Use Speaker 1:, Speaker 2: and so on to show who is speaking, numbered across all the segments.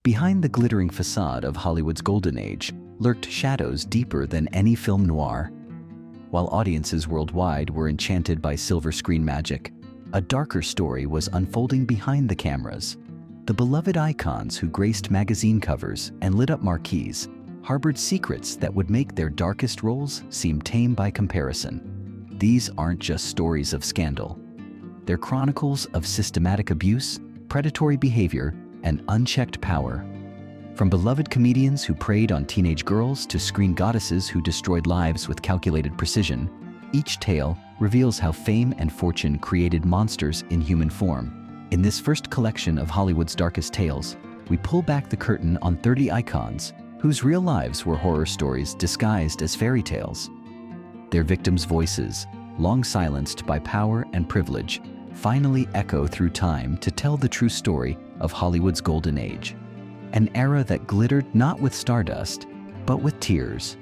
Speaker 1: Behind the glittering facade of Hollywood's golden age lurked shadows deeper than any film noir. While audiences worldwide were enchanted by silver screen magic, a darker story was unfolding behind the cameras. The beloved icons who graced magazine covers and lit up marquees harbored secrets that would make their darkest roles seem tame by comparison. These aren't just stories of scandal. They're chronicles of systematic abuse, predatory behavior, and unchecked power. From beloved comedians who preyed on teenage girls to screen goddesses who destroyed lives with calculated precision, each tale reveals how fame and fortune created monsters in human form. In this first collection of Hollywood's darkest tales, we pull back the curtain on 30 icons whose real lives were horror stories disguised as fairy tales. Their victims' voices, long silenced by power and privilege, finally echo through time to tell the true story of Hollywood's golden age. An era that glittered not with stardust, but with tears.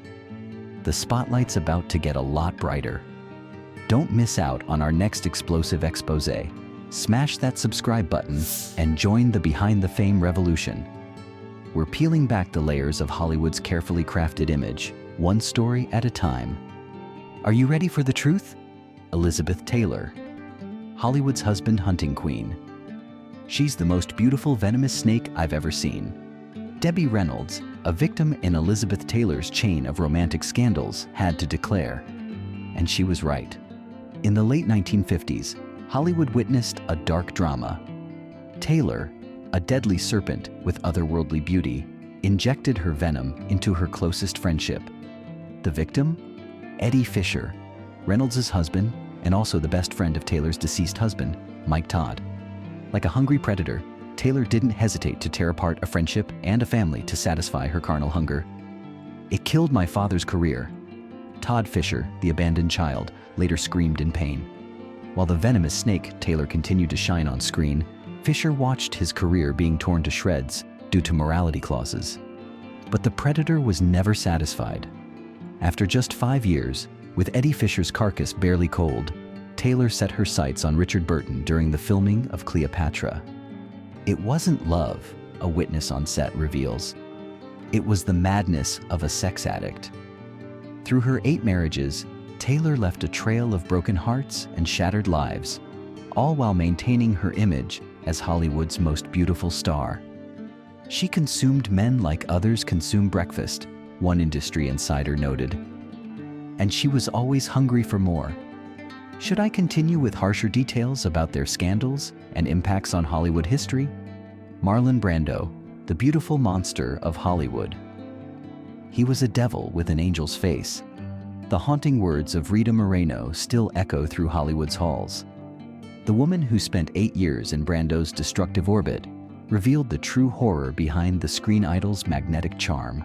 Speaker 1: The spotlight's about to get a lot brighter. Don't miss out on our next explosive expose. Smash that subscribe button and join the Behind the Fame revolution. We're peeling back the layers of Hollywood's carefully crafted image, one story at a time. Are you ready for the truth? Elizabeth Taylor, Hollywood's husband hunting queen. She's the most beautiful venomous snake I've ever seen. Debbie Reynolds, a victim in Elizabeth Taylor's chain of romantic scandals, had to declare. And she was right. In the late 1950s, Hollywood witnessed a dark drama. Taylor, a deadly serpent with otherworldly beauty, injected her venom into her closest friendship. The victim? Eddie Fisher, Reynolds' husband, and also the best friend of Taylor's deceased husband, Mike Todd. Like a hungry predator, Taylor didn't hesitate to tear apart a friendship and a family to satisfy her carnal hunger. "It killed my father's career," Todd Fisher, the abandoned child, later screamed in pain. While the venomous snake Taylor continued to shine on screen, Fisher watched his career being torn to shreds due to morality clauses. But the predator was never satisfied. After just 5 years, with Eddie Fisher's carcass barely cold, Taylor set her sights on Richard Burton during the filming of Cleopatra. It wasn't love, a witness on set reveals. It was the madness of a sex addict. Through her 8 marriages, Taylor left a trail of broken hearts and shattered lives, all while maintaining her image as Hollywood's most beautiful star. She consumed men like others consume breakfast, one industry insider noted. And she was always hungry for more. Should I continue with harsher details about their scandals and impacts on Hollywood history? Marlon Brando, the beautiful monster of Hollywood. He was a devil with an angel's face. The haunting words of Rita Moreno still echo through Hollywood's halls. The woman who spent 8 years in Brando's destructive orbit revealed the true horror behind the screen idol's magnetic charm.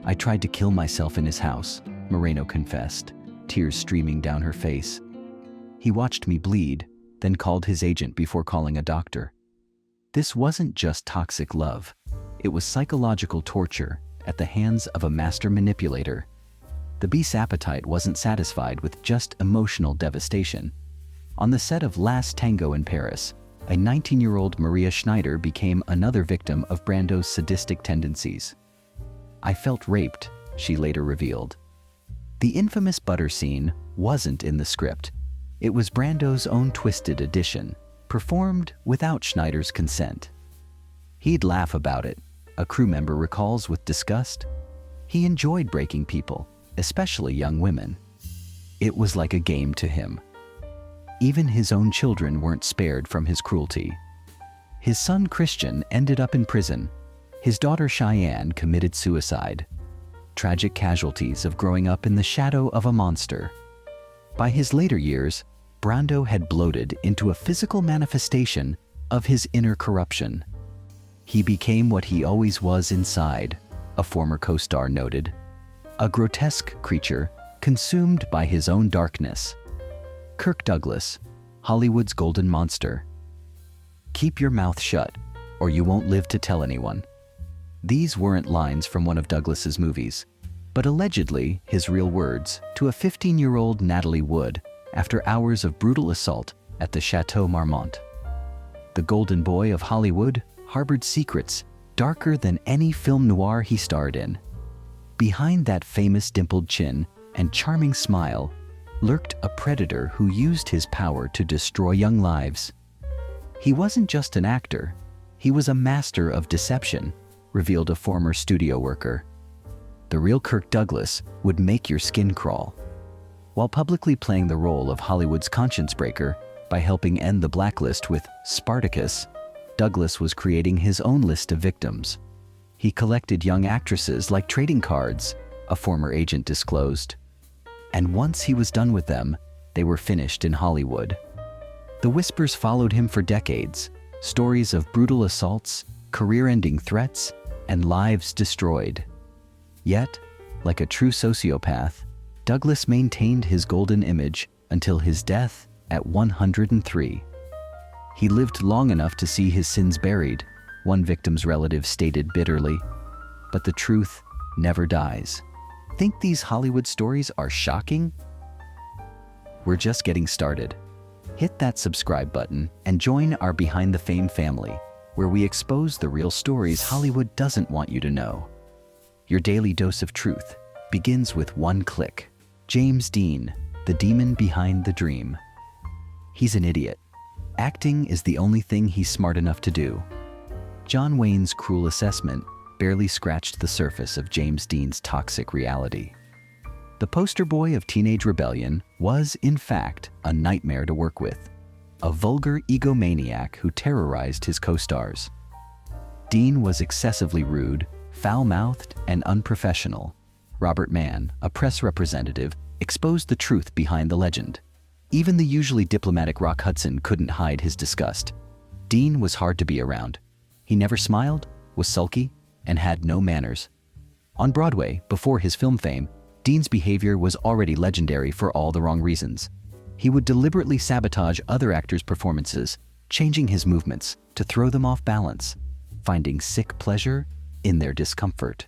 Speaker 1: "I tried to kill myself in his house," Moreno confessed, tears streaming down her face. "He watched me bleed, then called his agent before calling a doctor." This wasn't just toxic love. It was psychological torture at the hands of a master manipulator. The beast's appetite wasn't satisfied with just emotional devastation. On the set of Last Tango in Paris, a 19-year-old Maria Schneider became another victim of Brando's sadistic tendencies. "I felt raped," she later revealed. The infamous butter scene wasn't in the script. It was Brando's own twisted addition, performed without Schneider's consent. He'd laugh about it, a crew member recalls with disgust. He enjoyed breaking people, especially young women. It was like a game to him. Even his own children weren't spared from his cruelty. His son Christian ended up in prison. His daughter Cheyenne committed suicide. Tragic casualties of growing up in the shadow of a monster. By his later years, Brando had bloated into a physical manifestation of his inner corruption. He became what he always was inside, a former co-star noted. A grotesque creature consumed by his own darkness. Kirk Douglas, Hollywood's golden monster. "Keep your mouth shut, or you won't live to tell anyone." These weren't lines from one of Douglas's movies, but allegedly his real words to a 15-year-old Natalie Wood after hours of brutal assault at the Chateau Marmont. The golden boy of Hollywood harbored secrets darker than any film noir he starred in. Behind that famous dimpled chin and charming smile lurked a predator who used his power to destroy young lives. He wasn't just an actor, he was a master of deception, revealed a former studio worker. The real Kirk Douglas would make your skin crawl. While publicly playing the role of Hollywood's conscience breaker by helping end the blacklist with Spartacus, Douglas was creating his own list of victims. He collected young actresses like trading cards, a former agent disclosed. And once he was done with them, they were finished in Hollywood. The whispers followed him for decades, stories of brutal assaults, career-ending threats, and lives destroyed. Yet, like a true sociopath, Douglas maintained his golden image until his death at 103. He lived long enough to see his sins buried, one victim's relative stated bitterly. But the truth never dies. Think these Hollywood stories are shocking? We're just getting started. Hit that subscribe button and join our Behind the Fame family, where we expose the real stories Hollywood doesn't want you to know. Your daily dose of truth begins with one click. James Dean, the demon behind the dream. He's an idiot. Acting is the only thing he's smart enough to do. John Wayne's cruel assessment barely scratched the surface of James Dean's toxic reality. The poster boy of teenage rebellion was, in fact, a nightmare to work with, a vulgar egomaniac who terrorized his co-stars. Dean was excessively rude, foul-mouthed, and unprofessional. Robert Mann, a press representative, exposed the truth behind the legend. Even the usually diplomatic Rock Hudson couldn't hide his disgust. Dean was hard to be around. He never smiled, was sulky, and had no manners. On Broadway, before his film fame, Dean's behavior was already legendary for all the wrong reasons. He would deliberately sabotage other actors' performances, changing his movements to throw them off balance, finding sick pleasure in their discomfort.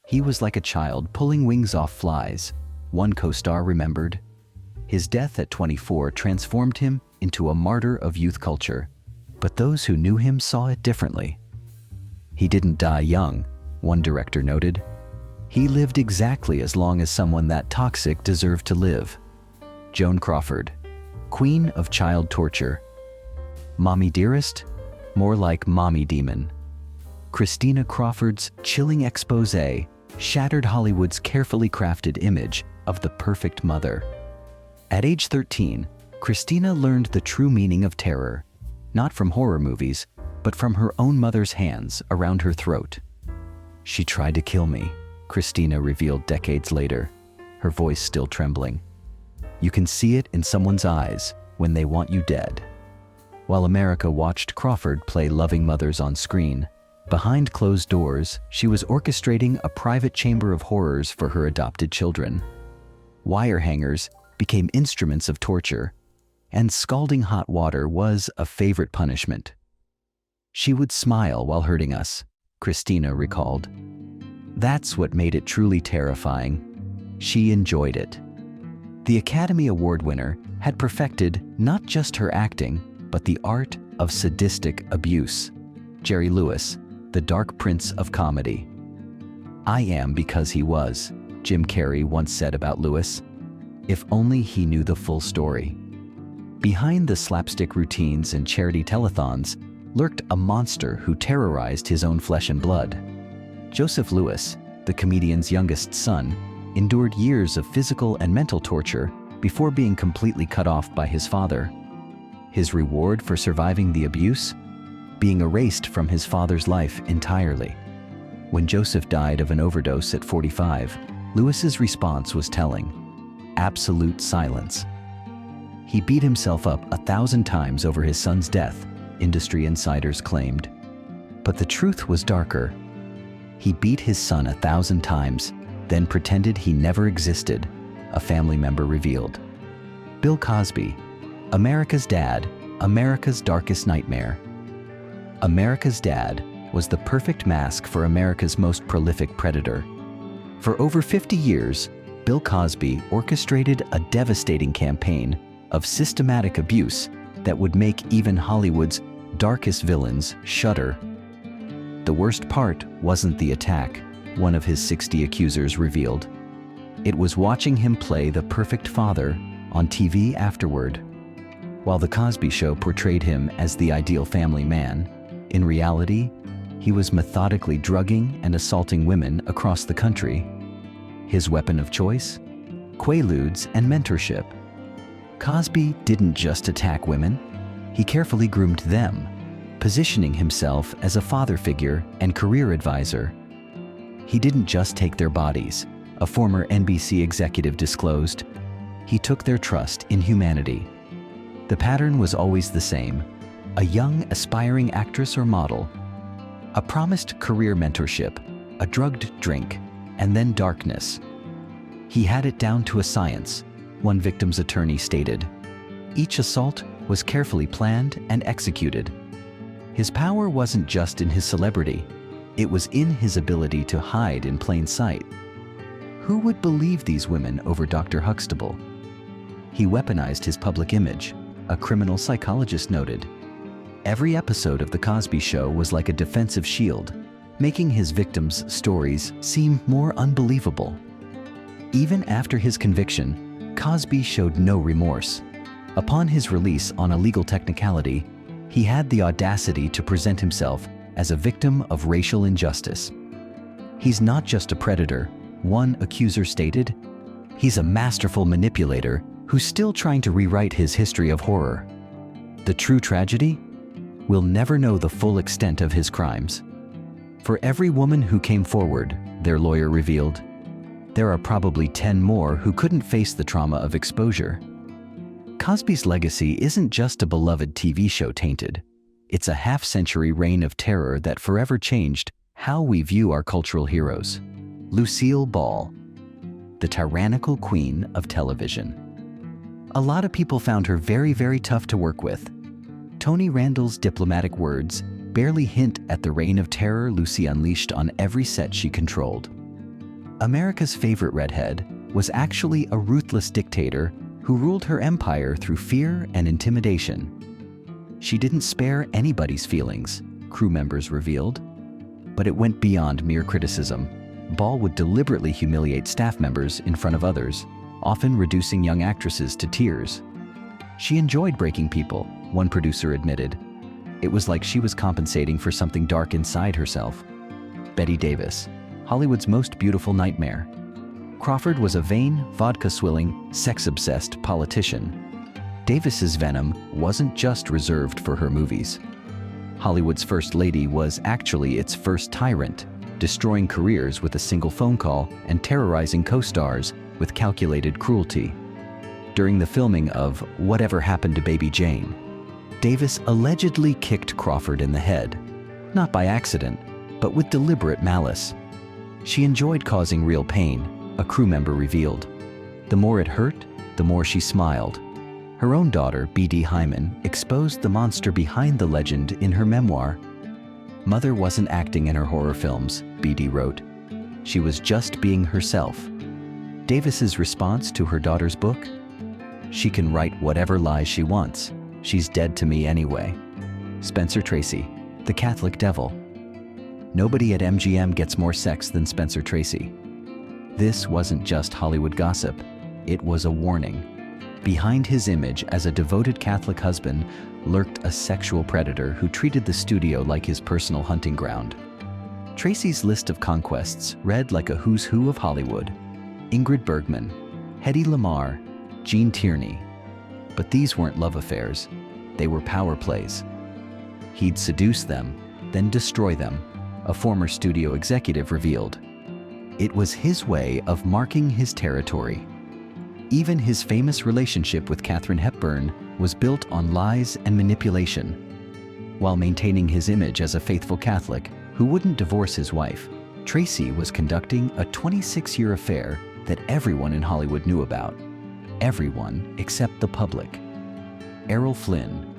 Speaker 1: He was like a child pulling wings off flies, one co-star remembered. His death at 24 transformed him into a martyr of youth culture, but those who knew him saw it differently. He didn't die young, one director noted. He lived exactly as long as someone that toxic deserved to live. Joan Crawford, queen of child torture. Mommy Dearest? More like Mommy Demon. Christina Crawford's chilling expose shattered Hollywood's carefully crafted image of the perfect mother. At age 13, Christina learned the true meaning of terror, not from horror movies, but from her own mother's hands around her throat. She tried to kill me, Christina revealed decades later, her voice still trembling. You can see it in someone's eyes when they want you dead. While America watched Crawford play loving mothers on screen, behind closed doors, she was orchestrating a private chamber of horrors for her adopted children. Wire hangers became instruments of torture, and scalding hot water was a favorite punishment. She would smile while hurting us, Christina recalled. That's what made it truly terrifying. She enjoyed it. The Academy Award winner had perfected not just her acting, but the art of sadistic abuse. Jerry Lewis, the dark prince of comedy. I am because he was, Jim Carrey once said about Lewis. If only he knew the full story. Behind the slapstick routines and charity telethons lurked a monster who terrorized his own flesh and blood. Joseph Lewis, the comedian's youngest son, endured years of physical and mental torture before being completely cut off by his father. His reward for surviving the abuse? Being erased from his father's life entirely. When Joseph died of an overdose at 45, Lewis's response was telling. Absolute silence. He beat himself up 1,000 times over his son's death, industry insiders claimed. But the truth was darker. He beat his son 1,000 times, then pretended he never existed, a family member revealed. Bill Cosby, America's dad, America's darkest nightmare. America's dad was the perfect mask for America's most prolific predator. For over 50 years, Bill Cosby orchestrated a devastating campaign of systematic abuse that would make even Hollywood's darkest villains shudder. the worst part wasn't the attack, one of his 60 accusers revealed. It was watching him play the perfect father on TV afterward. While The Cosby Show portrayed him as the ideal family man, in reality, he was methodically drugging and assaulting women across the country. His weapon of choice? Quaaludes and mentorship. Cosby didn't just attack women, he carefully groomed them, positioning himself as a father figure and career advisor. He didn't just take their bodies, a former NBC executive disclosed. He took their trust in humanity. The pattern was always the same: a young, aspiring actress or model, a promised career mentorship, a drugged drink, and then darkness. He had it down to a science, one victim's attorney stated. Each assault was carefully planned and executed. His power wasn't just in his celebrity, it was in his ability to hide in plain sight. Who would believe these women over Dr. Huxtable? He weaponized his public image, a criminal psychologist noted. Every episode of The Cosby Show was like a defensive shield, making his victims' stories seem more unbelievable. Even after his conviction, Cosby showed no remorse. Upon his release on a legal technicality, he had the audacity to present himself as a victim of racial injustice. He's not just a predator, one accuser stated. He's a masterful manipulator who's still trying to rewrite his history of horror. The true tragedy? We'll never know the full extent of his crimes. For every woman who came forward, their lawyer revealed, there are probably 10 more who couldn't face the trauma of exposure. Cosby's legacy isn't just a beloved TV show tainted. It's a half-century reign of terror that forever changed how we view our cultural heroes. Lucille Ball, the tyrannical queen of television. A lot of people found her very, very tough to work with. Tony Randall's diplomatic words barely hint at the reign of terror Lucy unleashed on every set she controlled. America's favorite redhead was actually a ruthless dictator who ruled her empire through fear and intimidation. She didn't spare anybody's feelings, crew members revealed. But it went beyond mere criticism. Ball would deliberately humiliate staff members in front of others, often reducing young actresses to tears. She enjoyed breaking people, one producer admitted. It was like she was compensating for something dark inside herself. Bette Davis, Hollywood's most beautiful nightmare. Crawford was a vain, vodka-swilling, sex-obsessed politician. Davis's venom wasn't just reserved for her movies. Hollywood's first lady was actually its first tyrant, destroying careers with a single phone call and terrorizing co-stars with calculated cruelty. During the filming of Whatever Happened to Baby Jane, Davis allegedly kicked Crawford in the head, not by accident, but with deliberate malice. She enjoyed causing real pain, a crew member revealed. The more it hurt, the more she smiled. Her own daughter, B.D. Hyman, exposed the monster behind the legend in her memoir. Mother wasn't acting in her horror films, B.D. wrote. She was just being herself. Davis's response to her daughter's book? She can write whatever lies she wants. She's dead to me anyway. Spencer Tracy, the Catholic devil. Nobody at MGM gets more sex than Spencer Tracy. This wasn't just Hollywood gossip, it was a warning. Behind his image as a devoted Catholic husband lurked a sexual predator who treated the studio like his personal hunting ground. Tracy's list of conquests read like a who's who of Hollywood. Ingrid Bergman, Hedy Lamarr, Gene Tierney. But these weren't love affairs, they were power plays. He'd seduce them, then destroy them, a former studio executive revealed. It was his way of marking his territory. Even his famous relationship with Katharine Hepburn was built on lies and manipulation. While maintaining his image as a faithful Catholic who wouldn't divorce his wife, Tracy was conducting a 26-year affair that everyone in Hollywood knew about. Everyone except the public. Errol Flynn,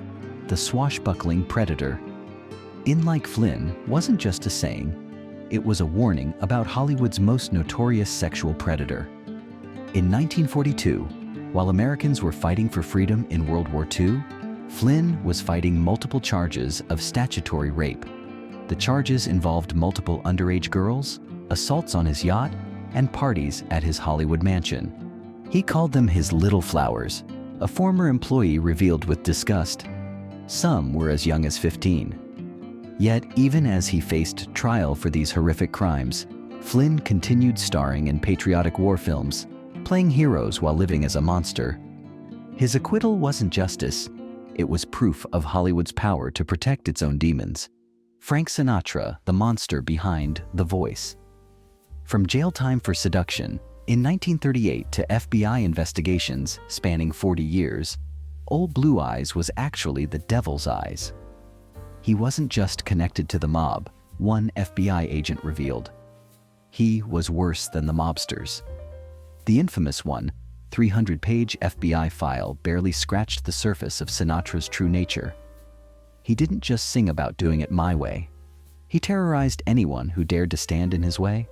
Speaker 1: the swashbuckling predator. In like Flynn wasn't just a saying, it was a warning about Hollywood's most notorious sexual predator. In 1942, while Americans were fighting for freedom in World War II, Flynn was fighting multiple charges of statutory rape. The charges involved multiple underage girls, assaults on his yacht, and parties at his Hollywood mansion. He called them his little flowers, a former employee revealed with disgust. Some were as young as 15. Yet, even as he faced trial for these horrific crimes, Flynn continued starring in patriotic war films, playing heroes while living as a monster. His acquittal wasn't justice, it was proof of Hollywood's power to protect its own demons. Frank Sinatra, the monster behind The Voice. From jail time for seduction in 1938 to FBI investigations spanning 40 years, Old Blue Eyes was actually the devil's eyes. He wasn't just connected to the mob, one FBI agent revealed. He was worse than the mobsters. The infamous 300-page FBI file barely scratched the surface of Sinatra's true nature. He didn't just sing about doing it my way. He terrorized anyone who dared to stand in his way,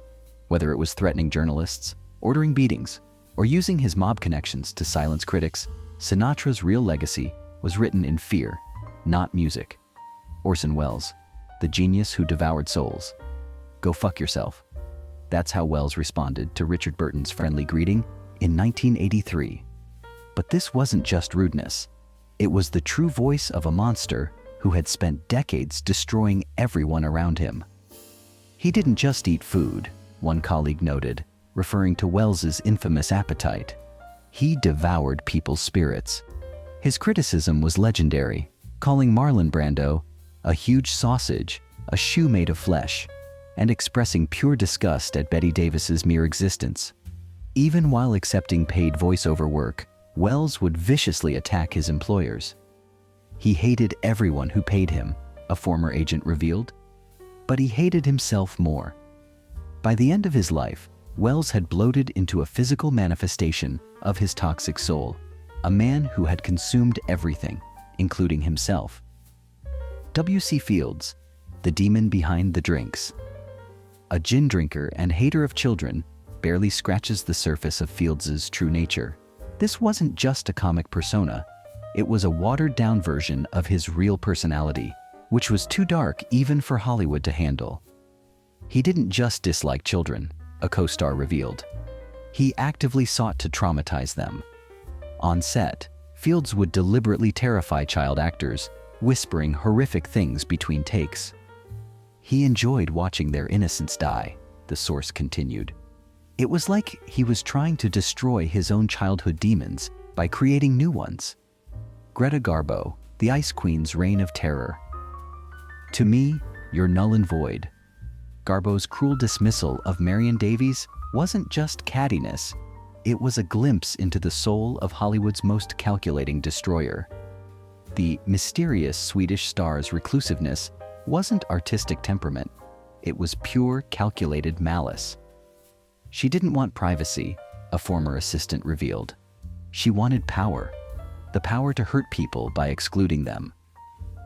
Speaker 1: whether it was threatening journalists, ordering beatings, or using his mob connections to silence critics. Sinatra's real legacy was written in fear, not music. Orson Welles, the genius who devoured souls. Go fuck yourself. That's how Welles responded to Richard Burton's friendly greeting in 1983. But this wasn't just rudeness. It was the true voice of a monster who had spent decades destroying everyone around him. He didn't just eat food, one colleague noted, referring to Welles's infamous appetite. He devoured people's spirits. His criticism was legendary, calling Marlon Brando a huge sausage, a shoe made of flesh, and expressing pure disgust at Bette Davis's mere existence. Even while accepting paid voiceover work, Welles would viciously attack his employers. He hated everyone who paid him, a former agent revealed, but he hated himself more. By the end of his life, Welles had bloated into a physical manifestation of his toxic soul, a man who had consumed everything, including himself. W.C. Fields, the demon behind the drinks. A gin drinker and hater of children, barely scratches the surface of Fields's true nature. This wasn't just a comic persona, it was a watered-down version of his real personality, which was too dark even for Hollywood to handle. He didn't just dislike children, a co-star revealed. He actively sought to traumatize them. On set, Fields would deliberately terrify child actors, whispering horrific things between takes. He enjoyed watching their innocence die, the source continued. It was like he was trying to destroy his own childhood demons by creating new ones. Greta Garbo, the Ice Queen's reign of terror. To me, you're null and void. Garbo's cruel dismissal of Marion Davies wasn't just cattiness, it was a glimpse into the soul of Hollywood's most calculating destroyer. The mysterious Swedish star's reclusiveness wasn't artistic temperament, it was pure calculated malice. She didn't want privacy, a former assistant revealed. She wanted power, the power to hurt people by excluding them.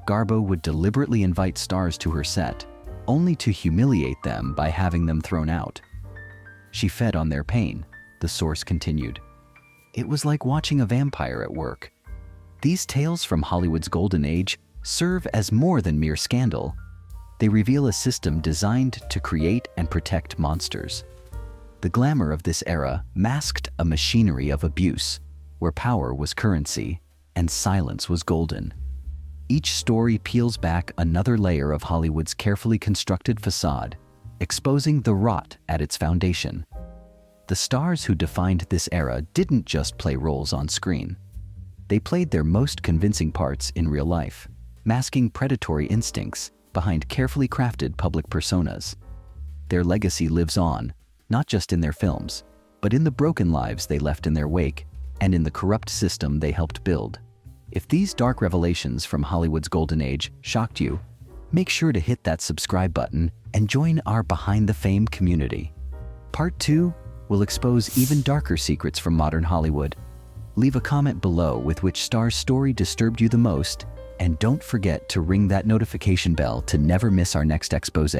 Speaker 1: Garbo would deliberately invite stars to her set, only to humiliate them by having them thrown out. She fed on their pain, the source continued. It was like watching a vampire at work. These tales from Hollywood's golden age serve as more than mere scandal. They reveal a system designed to create and protect monsters. The glamour of this era masked a machinery of abuse, where power was currency and silence was golden. Each story peels back another layer of Hollywood's carefully constructed facade, exposing the rot at its foundation. The stars who defined this era didn't just play roles on screen. They played their most convincing parts in real life, masking predatory instincts behind carefully crafted public personas. Their legacy lives on, not just in their films, but in the broken lives they left in their wake and in the corrupt system they helped build. If these dark revelations from Hollywood's golden age shocked you, make sure to hit that subscribe button and join our Behind the Fame community. Part 2 will expose even darker secrets from modern Hollywood. Leave a comment below with which star's story disturbed you the most, and don't forget to ring that notification bell to never miss our next expose.